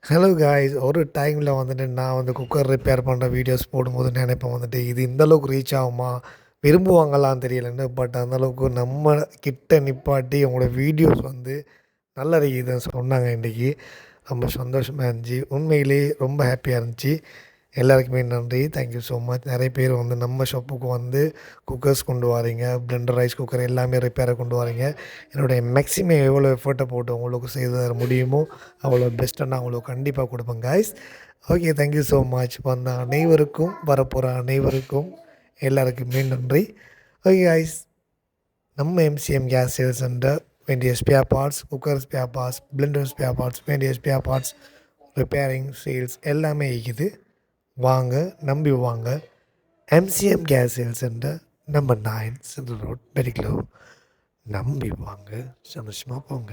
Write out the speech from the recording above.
Hello guys, ஒரு டைமில் வந்துட்டு நான் வந்து குக்கர் ரிப்பேர் பண்ணுற வீடியோஸ் போடும்போது நினைப்பேன் வந்துட்டு இது இந்த அளவுக்கு ரீச் ஆகுமா, விரும்புவாங்களான்னு தெரியலன்னு. பட் அந்தளவுக்கு நம்ம கிட்ட நிப்பாட்டி உங்களோட வீடியோஸ் வந்து நல்ல ரீதின்னு சொன்னாங்க இன்றைக்கி. ரொம்ப சந்தோஷமாக இருந்துச்சு, உண்மையிலேயே ரொம்ப ஹாப்பியாக இருந்துச்சு. எல்லாருக்குமே நன்றி, தேங்க்யூ ஸோ மச். நிறைய பேர் வந்து நம்ம ஷாப்புக்கு வந்து குக்கர்ஸ் கொண்டு வரீங்க, பிளெண்டர், ரைஸ் குக்கர் எல்லாமே ரிப்பேரை கொண்டு வரீங்க. என்னுடைய மேக்ஸிமம் எவ்வளோ எஃபர்ட்டை போட்டு உங்களுக்கு செய்து தர முடியுமோ அவ்வளோ பெஸ்ட்டாக நான் உங்களுக்கு கண்டிப்பாக கொடுப்பேன் guys. Okay, thank you so much. வந்த அனைவருக்கும், வரப்போகிற அனைவருக்கும் எல்லாருக்குமே நன்றி. ஓகே காய்ஸ், நம்ம எம்சிஎம் கேஸ் சேல்ஸ் சென்டர் வேண்டிய spare parts, cooker spare parts, blender spare parts, வேண்டிய ஸ்பேர் பார்ட்ஸ், ரிப்பேரிங், சேல்ஸ் எல்லாமே இருக்குது. வாங்க, நம்பி வாங்க. MCM gas sales centre, number 9 central road, மெடிக்கலோ. நம்பி வாங்க, சந்தோஷமாக போங்க.